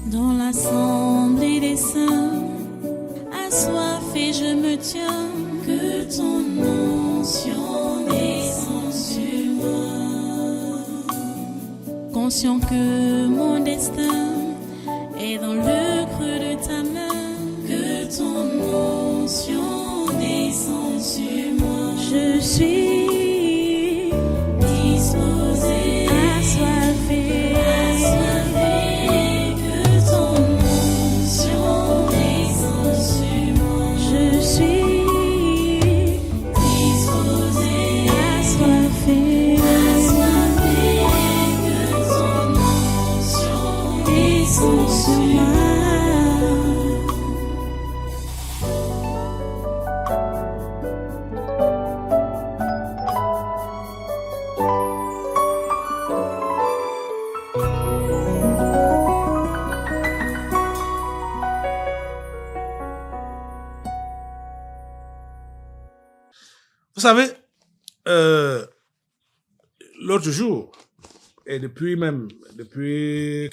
Dans l'assemblée des saints, assoiffé je me tiens, que ton onction descende sur moi. Conscient que mon destin est dans le creux de ta main, que ton onction descende sur moi. Je suis disposé, assoiffé, que ton onction descende sur moi. Je suis disposé, assoiffé, que ton onction descende sur moi. Vous savez, l'autre jour, et depuis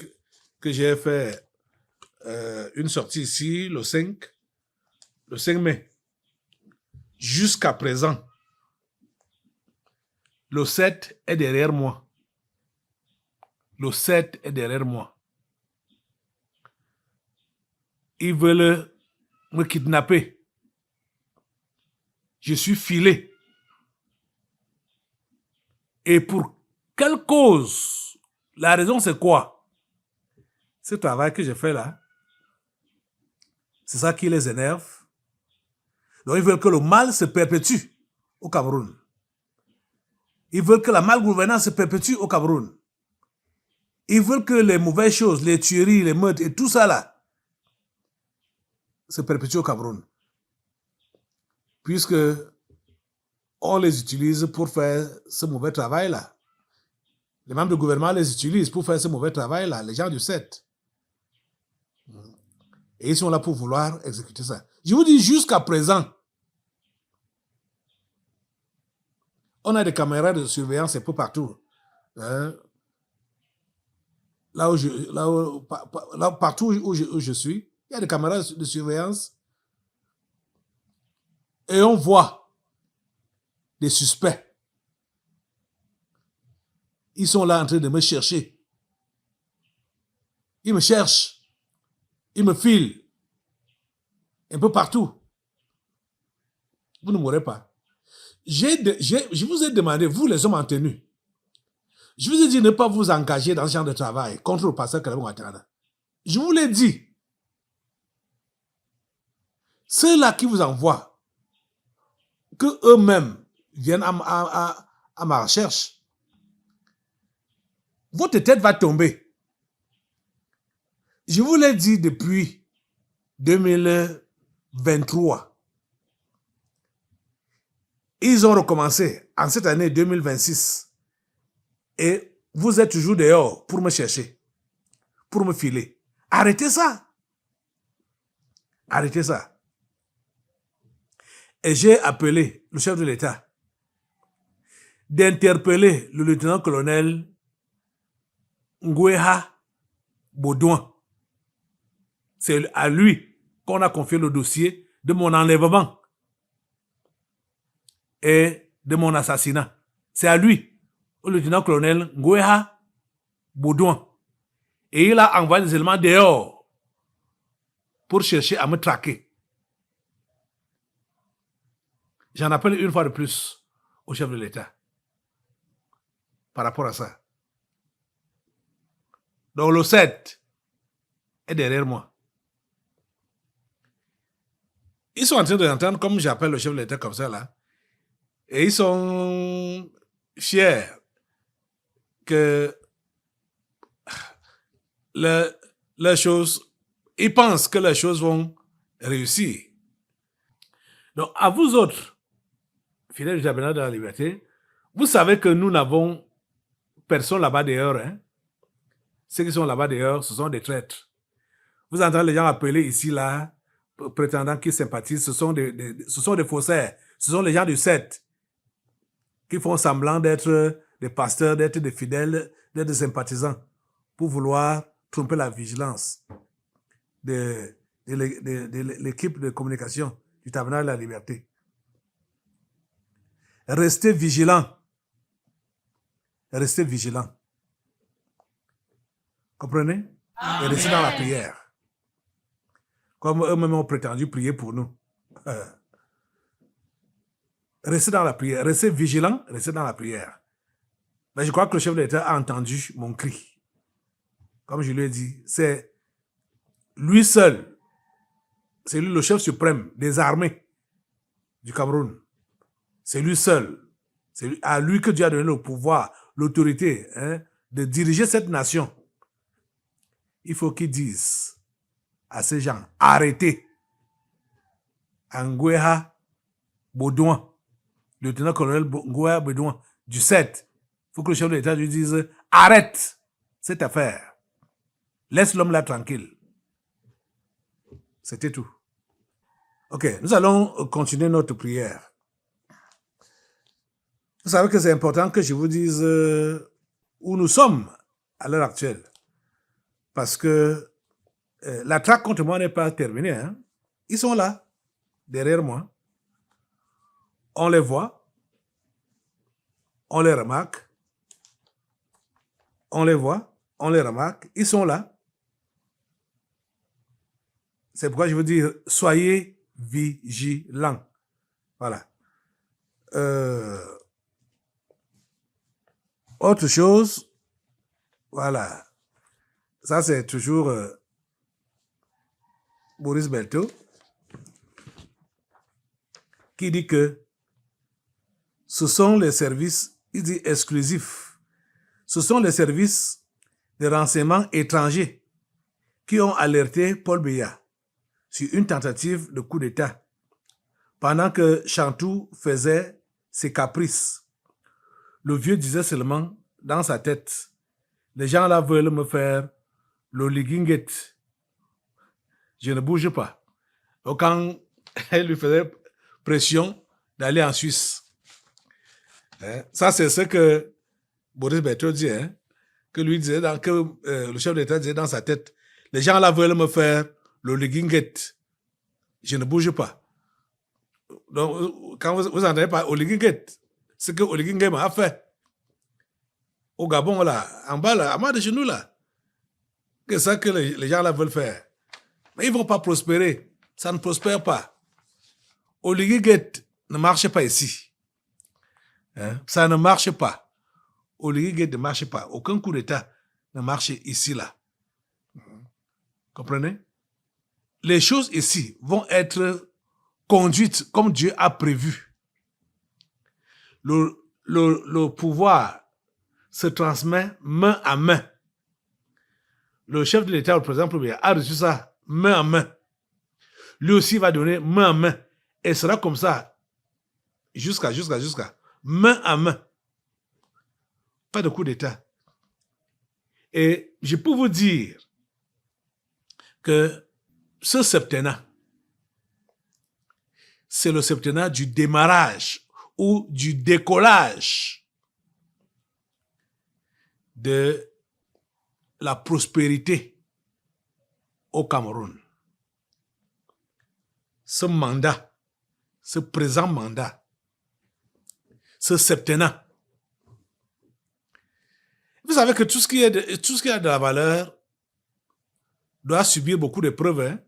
que j'ai fait une sortie ici, le 5 mai, jusqu'à présent, le 7 est derrière moi. Le 7 est derrière moi. Ils veulent me kidnapper. Je suis filé. Et pour quelle cause? La raison, c'est quoi? Ce travail que j'ai fait là, c'est ça qui les énerve. Donc, ils veulent que le mal se perpétue au Cameroun. Ils veulent que la malgouvernance se perpétue au Cameroun. Ils veulent que les mauvaises choses, les tueries, les meurtres et tout ça là, se perpétuent au Cameroun. Puisque on les utilise pour faire ce mauvais travail-là. Les membres du gouvernement les utilisent pour faire ce mauvais travail-là, les gens du 7. Et ils sont là pour vouloir exécuter ça. Je vous dis, jusqu'à présent, on a des caméras de surveillance un peu partout. Partout où je suis, il y a des caméras de surveillance. Et on voit des suspects. Ils sont là en train de me chercher. Ils me cherchent. Ils me filent. Un peu partout. Vous ne mourrez pas. Je vous ai demandé, vous les hommes en tenue, je vous ai dit de ne pas vous engager dans ce genre de travail contre le pasteur Karim Ouattara. Je vous l'ai dit. Ceux-là qui vous envoient, que eux-mêmes viennent à ma recherche, votre tête va tomber. Je vous l'ai dit depuis 2023. Ils ont recommencé en cette année 2026. Et vous êtes toujours dehors pour me chercher, pour me filer. Arrêtez ça. Arrêtez ça. Et j'ai appelé le chef de l'État d'interpeller le lieutenant-colonel Ngoueha Baudouin. C'est à lui qu'on a confié le dossier de mon enlèvement et de mon assassinat. C'est à lui, au lieutenant-colonel Ngoueha Baudouin. Et il a envoyé des éléments dehors pour chercher à me traquer. J'en appelle une fois de plus au chef de l'État par rapport à ça. Donc le 7 est derrière moi. Ils sont en train d'entendre, comme j'appelle le chef de l'État comme ça là, et ils sont fiers que les choses, ils pensent que les choses vont réussir. Donc à vous autres, fidèles du tabernacle de la liberté, vous savez que nous n'avons personne là-bas dehors. Hein? Ceux qui sont là-bas dehors, ce sont des traîtres. Vous entendez les gens appeler ici, là, prétendant qu'ils sympathisent, ce sont des faussaires. Ce sont les gens du 7 qui font semblant d'être des pasteurs, d'être des fidèles, d'être des sympathisants pour vouloir tromper la vigilance de l'équipe de communication du Tabernacle de la Liberté. Restez vigilants. Restez vigilants. Comprenez? Et restez dans la prière. Comme eux-mêmes ont prétendu prier pour nous. Restez dans la prière. Restez vigilants, restez dans la prière. Mais je crois que le chef de l'État a entendu mon cri. Comme je lui ai dit, c'est lui seul. C'est lui le chef suprême des armées du Cameroun. C'est lui seul. C'est à lui que Dieu a donné le pouvoir, l'autorité de diriger cette nation. Il faut qu'il dise à ces gens, arrêtez. Ngueha Baudouin, lieutenant-colonel Ngueha Baudouin, du 7, il faut que le chef de l'État lui dise, arrête cette affaire. Laisse l'homme là tranquille. C'était tout. Ok, nous allons continuer notre prière. Vous savez que c'est important que je vous dise où nous sommes à l'heure actuelle. Parce que la traque contre moi n'est pas terminée. Hein. Ils sont là, derrière moi. On les voit. On les remarque. On les voit. On les remarque. Ils sont là. C'est pourquoi je veux dire, soyez vigilants. Voilà. Autre chose, voilà. Ça, c'est toujours Boris Belto qui dit que ce sont les services, il dit exclusifs, ce sont les services de renseignement étrangers qui ont alerté Paul Biya sur une tentative de coup d'État pendant que Chantou faisait ses caprices. Le vieux disait seulement dans sa tête, les gens là veulent me faire l'oliginget. Je ne bouge pas. Donc quand elle lui faisait pression d'aller en Suisse, ça c'est ce que Boris Berthaud dit, que lui disait, que le chef d'État disait dans sa tête, les gens là veulent me faire l'oliginget. Je ne bouge pas. Donc quand vous entendez par oliginget, ce que Oligingem a fait au Gabon, là, en bas, là, en bas de chez nous, là. C'est ça que les gens là veulent faire. Mais ils ne vont pas prospérer. Ça ne prospère pas. Oligingem ne marche pas ici. Ça ne marche pas. Oligingem ne marche pas. Aucun coup d'État ne marche ici, là. Comprenez? Les choses ici vont être conduites comme Dieu a prévu. Le pouvoir se transmet main à main. Le chef de l'État, le président premier, a reçu ça main à main. Lui aussi va donner main à main. Et sera comme ça jusqu'à main à main. Pas de coup d'État. Et je peux vous dire que ce septennat, c'est le septennat du démarrage ou du décollage de la prospérité au Cameroun. Ce mandat, ce présent mandat, ce septennat. Vous savez que tout ce qui a de la valeur doit subir beaucoup d'épreuves. Hein?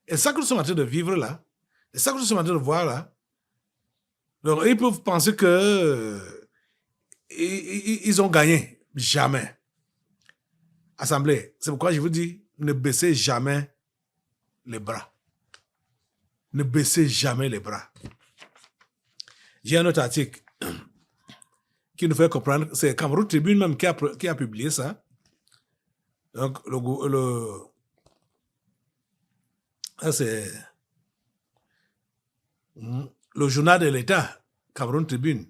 Et ça que nous sommes en train de vivre là, et ça que nous sommes en train de voir là, donc ils peuvent penser que ils ont gagné. Jamais. Assemblée, c'est pourquoi je vous dis, ne baissez jamais les bras. Ne baissez jamais les bras. J'ai un autre article qui nous fait comprendre, c'est Cameroun Tribune même qui a publié ça. Donc, c'est le journal de l'État, Cameroun Tribune.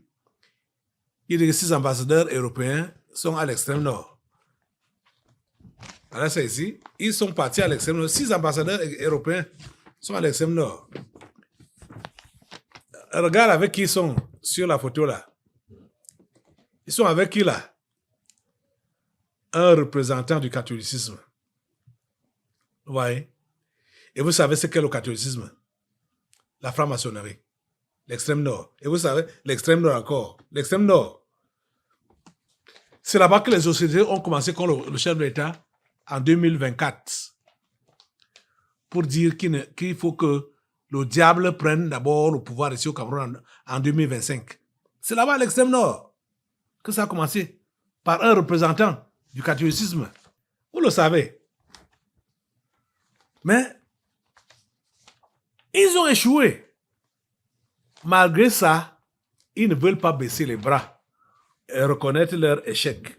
Il dit que 6 ambassadeurs européens sont à l'extrême nord. Alors, c'est ici. Ils sont partis à l'extrême nord. 6 ambassadeurs européens sont à l'extrême nord. Regarde avec qui ils sont sur la photo là. Ils sont avec qui là? un représentant du catholicisme. Vous voyez? Et vous savez ce qu'est le catholicisme? La franc-maçonnerie. L'extrême nord. Et vous savez, l'extrême nord encore. L'extrême nord. C'est là-bas que les sociétés ont commencé contre le chef de l'État en 2024 pour dire qu'il faut que le diable prenne d'abord le pouvoir ici au Cameroun en 2025. C'est là-bas à l'extrême nord que ça a commencé par un représentant du catholicisme. Vous le savez. Mais ils ont échoué. Malgré ça, ils ne veulent pas baisser les bras et reconnaître leur échec.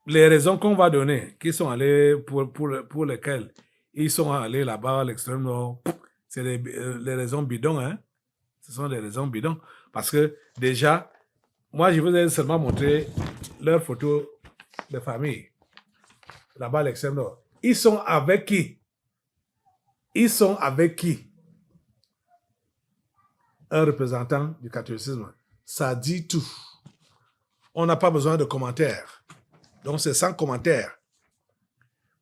Les raisons qu'on va donner, qui sont allés pour lesquelles ils sont allés là-bas à l'extrême nord, c'est les raisons bidons. Hein? Ce sont des raisons bidons. Parce que déjà, moi, je vous ai seulement montré leurs photos de famille. Là-bas à l'extrême nord. Ils sont avec qui? Ils sont avec qui? Un représentant du catholicisme. Ça dit tout. On n'a pas besoin de commentaires. Donc c'est sans commentaire.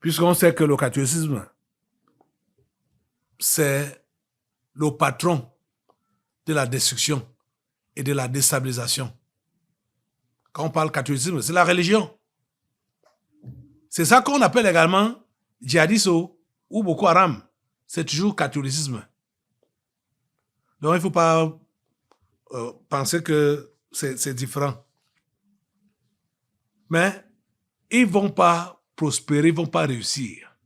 Puisqu'on sait que le catholicisme, c'est le patron de la destruction et de la déstabilisation. Quand on parle catholicisme, c'est la religion. C'est ça qu'on appelle également djihadisme ou Boko Haram. C'est toujours catholicisme. Donc il ne faut pas penser que c'est différent. Mais ils ne vont pas prospérer, ils ne vont pas réussir.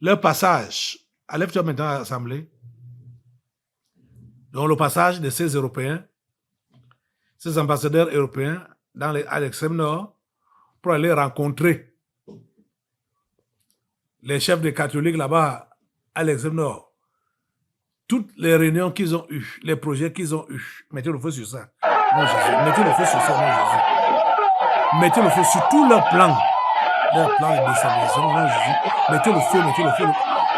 Leur passage, enlève-toi maintenant à l'Assemblée, donc le passage de ces Européens, ces ambassadeurs européens à l'extrême nord, pour aller rencontrer les chefs des catholiques là-bas à l'extrême nord. Toutes les réunions qu'ils ont eues, les projets qu'ils ont eus, mettez le feu sur ça. Non, Jésus. Mettez le feu sur ça, non, Jésus. Mettez le feu sur tous leurs plans. Leurs plans de déstabilisation, non, Jésus. Mettez le feu, mettez le feu.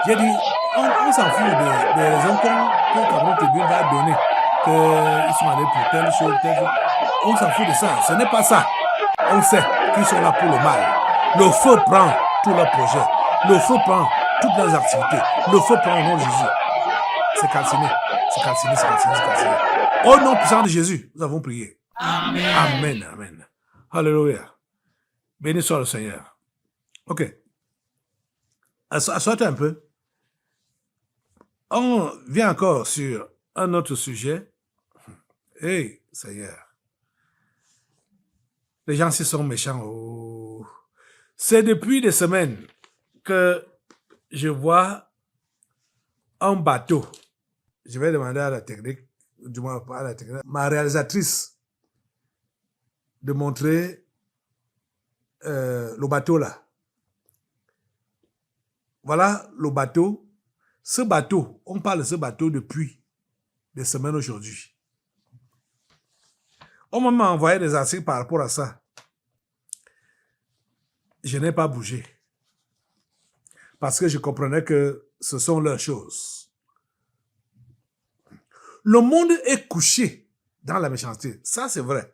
J'ai dit, on s'en fout des raisons que Cameroun Tribune va donner. Qu'ils sont allés pour telle chose, telle chose. On s'en fout de ça. Ce n'est pas ça. On sait qu'ils sont là pour le mal. Le feu prend tous leurs projets. Le feu prend toutes leurs activités. Le feu prend au nom de Jésus. C'est calciné. C'est calciné, c'est calciné, c'est calciné. Au nom puissant de Jésus, nous avons prié. Amen. Amen, amen. Alléluia. Béni soit le Seigneur. Ok. Assois-toi un peu. On vient encore sur un autre sujet. Hey, Seigneur. Les gens s'y sont méchants. Oh. C'est depuis des semaines que je vois un bateau. Je vais demander à la technique, du moins pas à la technique, ma réalisatrice, de montrer le bateau là. Voilà le bateau. Ce bateau, on parle de ce bateau depuis des semaines aujourd'hui. On m'a envoyé des articles par rapport à ça. Je n'ai pas bougé. Parce que je comprenais que ce sont leurs choses. Le monde est couché dans la méchanceté. Ça, c'est vrai.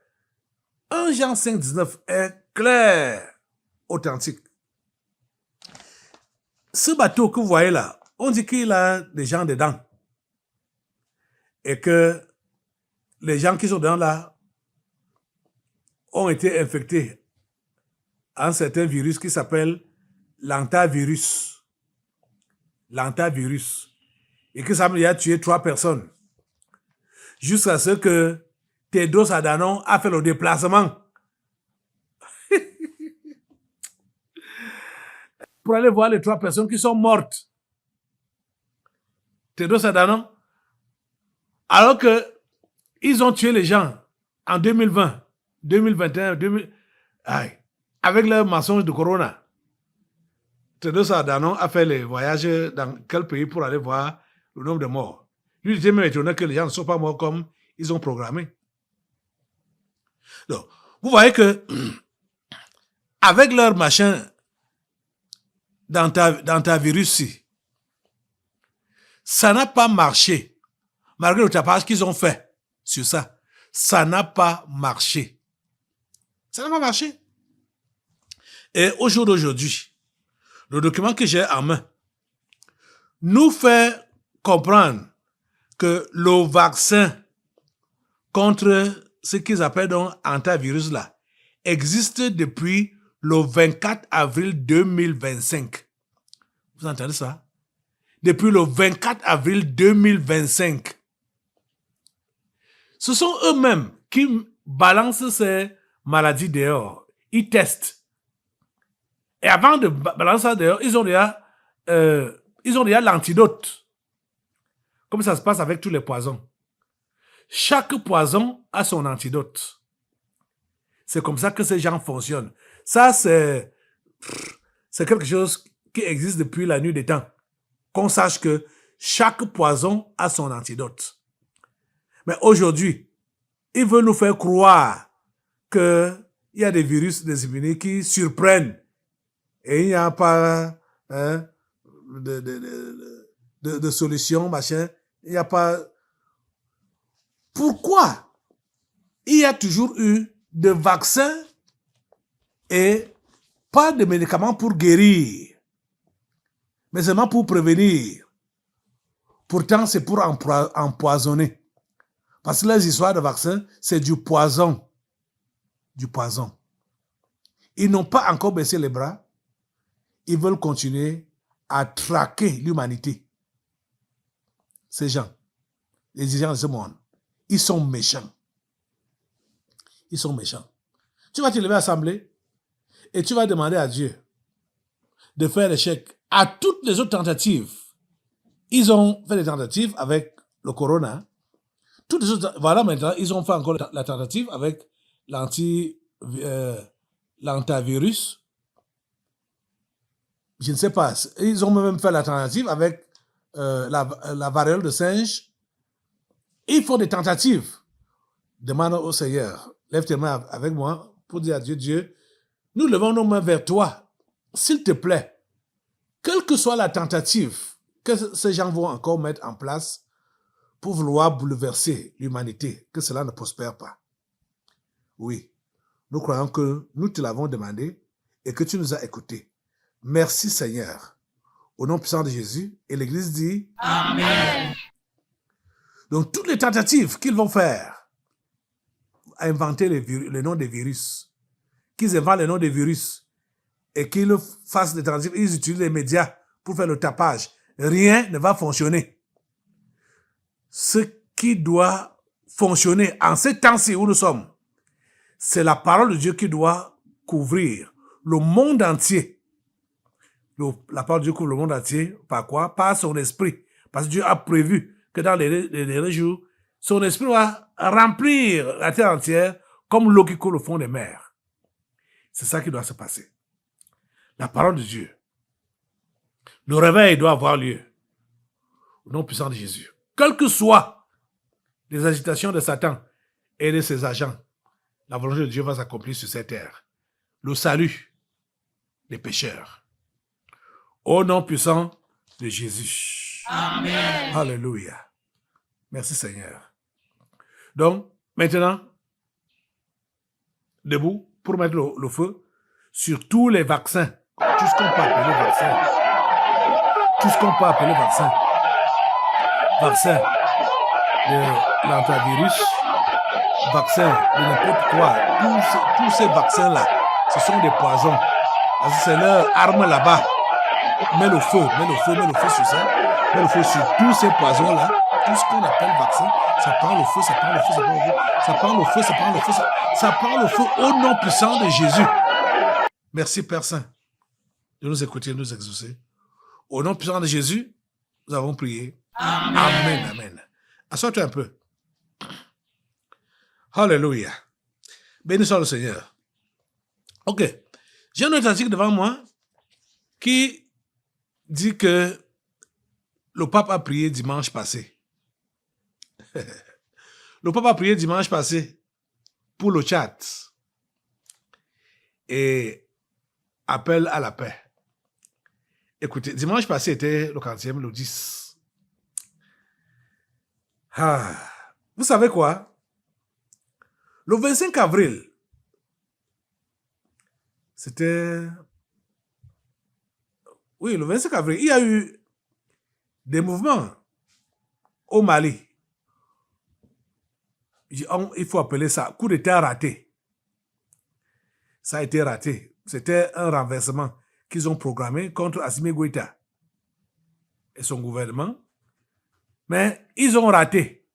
1 Jean 5, 19 est clair, authentique. Ce bateau que vous voyez là, on dit qu'il a des gens dedans. Et que les gens qui sont dedans là ont été infectés à un certain virus qui s'appelle l'antavirus. L'antavirus. Et que ça a tué 3 personnes. Jusqu'à ce que Tedros Adhanom a fait le déplacement pour aller voir les 3 personnes qui sont mortes. Tedros Adhanom, alors que ils ont tué les gens en 2020, 2021, avec leur mensonge de corona. Tedros Adhanom a fait les voyages dans quel pays pour aller voir le nombre de morts. Lui, il était même étonné que les gens ne sont pas morts comme ils ont programmé. Donc, vous voyez que avec leur machin d'antivirus, ça n'a pas marché. Malgré le tapage qu'ils ont fait sur ça, ça n'a pas marché. Ça n'a pas marché. Et au jour d'aujourd'hui, le document que j'ai en main nous fait comprendre que le vaccin contre ce qu'ils appellent donc antivirus là existe depuis le 24 avril 2025. Vous entendez ça? Depuis le 24 avril 2025. Ce sont eux-mêmes qui balancent ces maladies dehors. Ils testent. Et avant de balancer ça dehors, ils ont déjà l'antidote. Comme ça se passe avec tous les poisons. Chaque poison a son antidote. C'est comme ça que ces gens fonctionnent. Ça, c'est quelque chose qui existe depuis la nuit des temps. Qu'on sache que chaque poison a son antidote. Mais aujourd'hui, ils veulent nous faire croire qu'il y a des virus, des épidémies qui surprennent. Et il n'y a pas de solution, machin. Il n'y a pas... Pourquoi il y a toujours eu de vaccins et pas de médicaments pour guérir, mais seulement pour prévenir? Pourtant, c'est pour empoisonner. Parce que les histoires de vaccins, c'est du poison. Du poison. Ils n'ont pas encore baissé les bras. Ils veulent continuer à traquer l'humanité. Ces gens, les dirigeants de ce monde, ils sont méchants. Ils sont méchants. Tu vas te lever à l'Assemblée et tu vas demander à Dieu de faire l'échec à toutes les autres tentatives. Ils ont fait des tentatives avec le corona. Toutes les autres, voilà, maintenant, ils ont fait encore la tentative avec l'antivirus. Je ne sais pas. Ils ont même fait la tentative avec la variole de singe. Ils font des tentatives. Demande au Seigneur, lève tes mains avec moi pour dire à Dieu, Dieu, nous levons nos mains vers toi. S'il te plaît, quelle que soit la tentative que ces gens vont encore mettre en place pour vouloir bouleverser l'humanité, que cela ne prospère pas. Oui, nous croyons que nous te l'avons demandé et que tu nous as écoutés. Merci Seigneur. Au nom puissant de Jésus, et l'Église dit Amen. Donc toutes les tentatives qu'ils vont faire à inventer les noms des virus, qu'ils inventent les noms des virus et qu'ils fassent des tentatives, ils utilisent les médias pour faire le tapage, rien ne va fonctionner. Ce qui doit fonctionner en ces temps-ci où nous sommes, c'est la parole de Dieu qui doit couvrir le monde entier. La parole de Dieu couvre le monde entier par quoi? Par son esprit. Parce que Dieu a prévu que dans les derniers jours, son esprit va remplir la terre entière comme l'eau qui coule au fond des mers. C'est ça qui doit se passer. La parole de Dieu. Le réveil doit avoir lieu. Au nom puissant de Jésus. Quelles que soient les agitations de Satan et de ses agents, la volonté de Dieu va s'accomplir sur cette terre. Le salut des pécheurs. Au nom puissant de Jésus. Amen. Alléluia. Merci Seigneur. Donc, maintenant, debout pour mettre le feu sur tous les vaccins. Tout ce qu'on peut appeler vaccin. Tout ce qu'on peut appeler vaccin. Vaccin de l'antivirus. Vaccin de n'importe quoi. Tous ces vaccins-là, ce sont des poisons. Parce que c'est leur arme là-bas. Mets le feu sur ça. Mets le feu sur tous ces poisons-là. Tout ce qu'on appelle vaccin, ça prend le feu, ça prend le feu, ça prend le feu. Ça prend le feu, ça prend le feu, ça prend le feu au nom puissant de Jésus. Merci Père Saint de nous écouter, de nous exaucer. Au nom puissant de Jésus, nous avons prié. Amen. Amen, amen. Assois-toi un peu. Alléluia. Béni soit le Seigneur. Ok. J'ai un autre article devant moi qui dit que le pape a prié dimanche passé. Le pape a prié dimanche passé pour le Tchad et appelle à la paix. Écoutez, dimanche passé était le 40e, le 10. Vous savez quoi? Le 25 avril C'était... Oui, le 25 avril. Il y a eu des mouvements au Mali. Il faut appeler ça coup d'État raté. Ça a été raté. C'était un renversement qu'ils ont programmé contre Assimi Goïta et son gouvernement. Mais ils ont raté.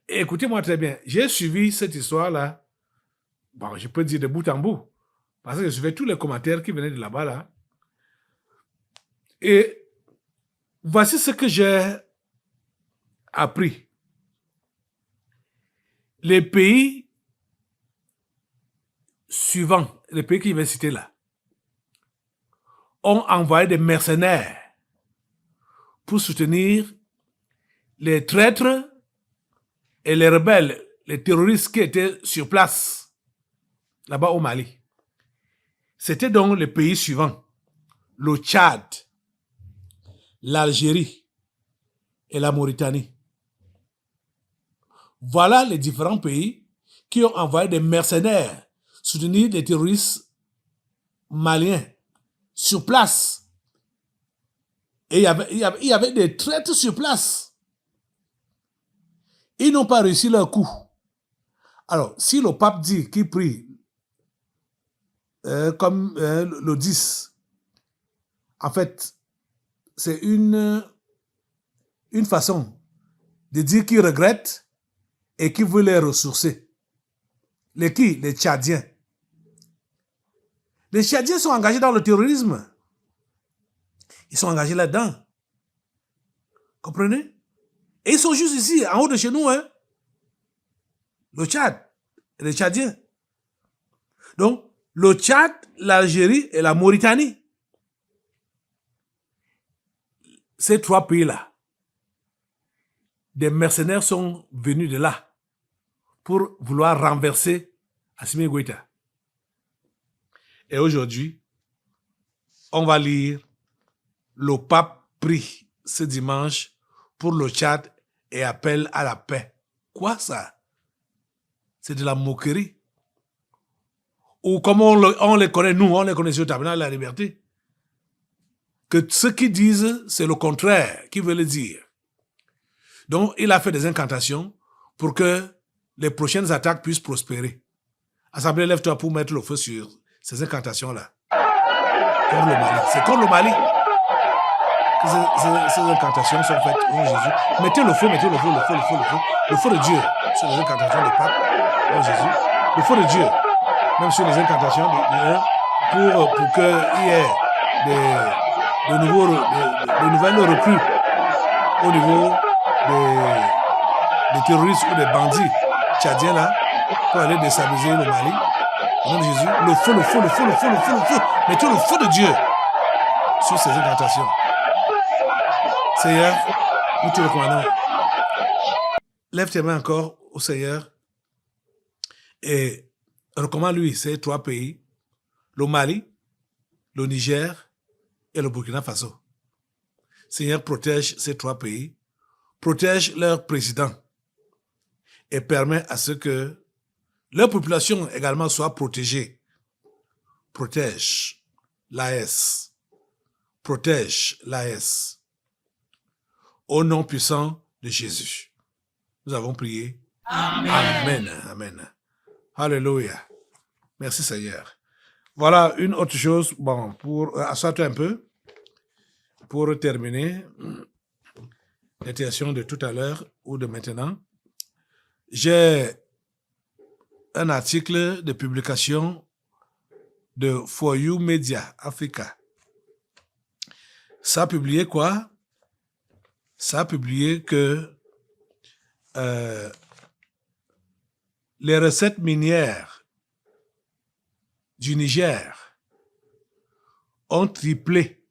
Et écoutez-moi très bien, j'ai suivi cette histoire-là, bon, je peux dire de bout en bout, parce que je suivais tous les commentaires qui venaient de là-bas, là. Et voici ce que j'ai appris. Les pays suivants, les pays qui viennent citer là, ont envoyé des mercenaires pour soutenir les traîtres et les rebelles, les terroristes qui étaient sur place, là-bas au Mali. C'était donc les pays suivants: le Tchad, l'Algérie et la Mauritanie. Voilà les différents pays qui ont envoyé des mercenaires soutenir les terroristes maliens sur place. Et il y avait des traîtres sur place. Ils n'ont pas réussi leur coup. Alors, si le pape dit qu'il prie comme le 10, en fait, c'est une façon de dire qu'il regrette et qu'il veut les ressourcer. Les qui? Les Tchadiens. Les Tchadiens sont engagés dans le terrorisme. Ils sont engagés là-dedans. Comprenez? Et ils sont juste ici, en haut de chez nous, hein. Le Tchad, les Tchadiens. Donc, le Tchad, l'Algérie et la Mauritanie. Ces trois pays-là, des mercenaires sont venus de là pour vouloir renverser Assimi Goïta. Et aujourd'hui, on va lire le pape prie ce dimanche pour le Tchad et appelle à la paix. Quoi ça? C'est de la moquerie. Ou comme on les connaît, nous, on les connaît sur le tabernacle de la liberté. Que ceux qui disent, c'est le contraire qui veut le dire. Donc, il a fait des incantations pour que les prochaines attaques puissent prospérer. Assemblée, lève-toi pour mettre le feu sur ces incantations-là. Contre le Mali. C'est contre le Mali que ces incantations sont faites au nom de Jésus. Mettez le feu, mettez le feu, le feu, le feu, le feu. Le feu de Dieu sur les incantations du pape, au nom de Jésus. Le feu de Dieu, même sur les incantations pour qu'il y ait de nouvelles recrues au niveau des terroristes ou des bandits tchadiens là, pour aller déstabiliser le Mali. Au nom de Jésus, le feu, le feu, le feu, le feu, le feu, le feu. Mettez le feu de Dieu sur ces incantations. Seigneur, nous te recommandons. Lève tes mains encore au Seigneur et recommande-lui ces trois pays, le Mali, le Niger et le Burkina Faso. Seigneur, protège ces trois pays, protège leurs présidents et permet à ce que leur population également soit protégée. Protège l'AS. Protège l'AS. Au nom puissant de Jésus. Nous avons prié. Amen. Amen. Amen. Alléluia. Merci Seigneur. Voilà une autre chose. Bon, pour asseoir-toi un peu, pour terminer l'intervention de tout à l'heure ou de maintenant, j'ai un article de publication de For You Media Africa. Ça a publié quoi? Ça a publié que les recettes minières du Niger ont triplé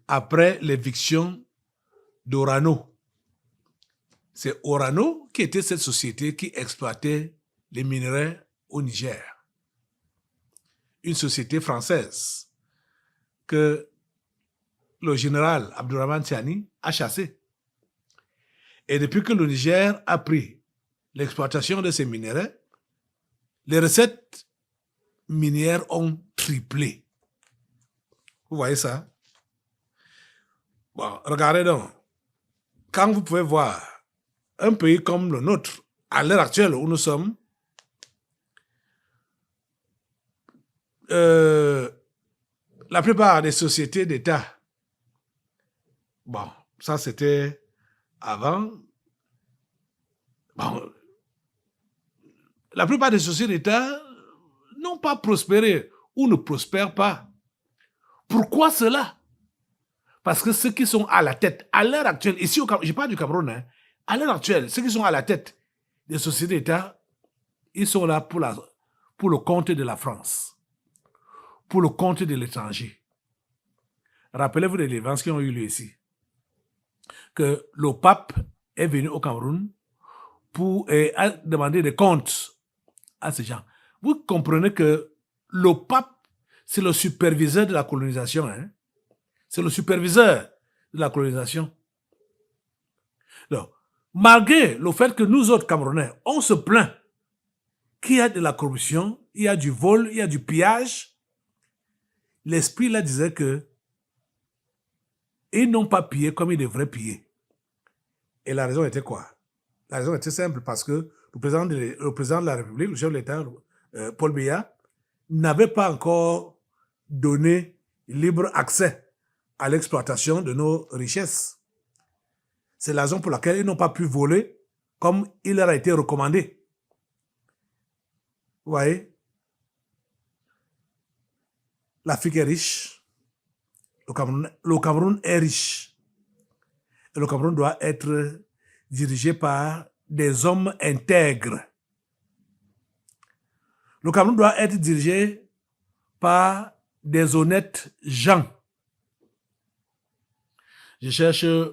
après l'éviction d'Orano. C'est Orano qui était cette société qui exploitait les minerais au Niger. Une société française que le général Abdourahmane Tiani a chassée. Et depuis que le Niger a pris l'exploitation de ces minerais, les recettes minières ont triplé. Vous voyez ça? Bon, regardez donc. Quand vous pouvez voir un pays comme le nôtre, à l'heure actuelle où nous sommes, la plupart des sociétés d'État, bon, ça c'était avant, bon, la plupart des sociétés d'État n'ont pas prospéré ou ne prospèrent pas. Pourquoi cela? Parce que ceux qui sont à la tête, à l'heure actuelle, ici au Cameroun, je parle du Cameroun, hein, à l'heure actuelle, ceux qui sont à la tête des sociétés d'État, ils sont là pour le compte de la France, pour le compte de l'étranger. Rappelez-vous des événements qui ont eu lieu ici. Que le pape est venu au Cameroun pour demander des comptes à ces gens. Vous comprenez que le pape, c'est le superviseur de la colonisation. Hein? C'est le superviseur de la colonisation. Donc, malgré le fait que nous autres Camerounais, on se plaint qu'il y a de la corruption, il y a du vol, il y a du pillage, l'esprit là disait que ils n'ont pas pillé comme ils devraient piller. Et la raison était quoi? La raison était simple, parce que le président de la République, le chef de l'État, Paul Biya, n'avait pas encore donné libre accès à l'exploitation de nos richesses. C'est la raison pour laquelle ils n'ont pas pu voler comme il leur a été recommandé. Vous voyez? L'Afrique est riche. Le Cameroun est riche. Et le Cameroun doit être dirigé par des hommes intègres. Le Cameroun doit être dirigé par des honnêtes gens. Je cherche le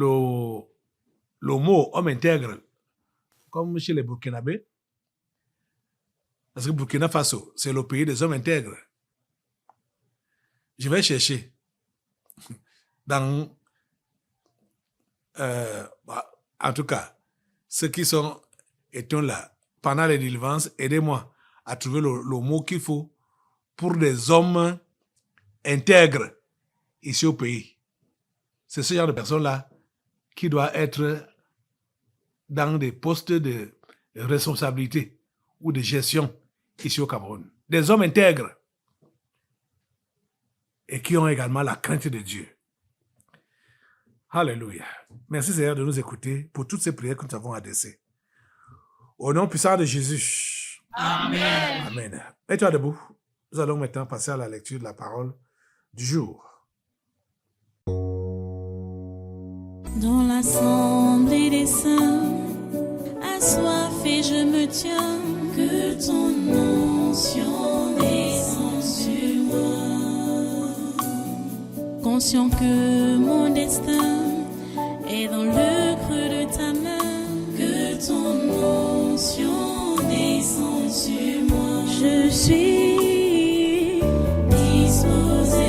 mot homme intègre, comme chez les Burkinabés. Parce que Burkina Faso, c'est le pays des hommes intègres. Je vais chercher dans, en tout cas, ceux qui étant là pendant les délivrances, aidez-moi à trouver le mot qu'il faut pour des hommes intègres ici au pays. C'est ce genre de personnes-là qui doit être dans des postes de responsabilité ou de gestion ici au Cameroun. Des hommes intègres et qui ont également la crainte de Dieu. Alléluia. Merci Seigneur de nous écouter pour toutes ces prières que nous avons adressées. Au nom puissant de Jésus. Amen. Amen. Mets-toi debout. Nous allons maintenant passer à la lecture de la parole du jour. Dans l'assemblée des saints, assoiffé je me tiens, que ton onction descende sur moi. Conscient que mon destin est dans le creux de ta main, que ton onction descende sur moi. Je suis disposé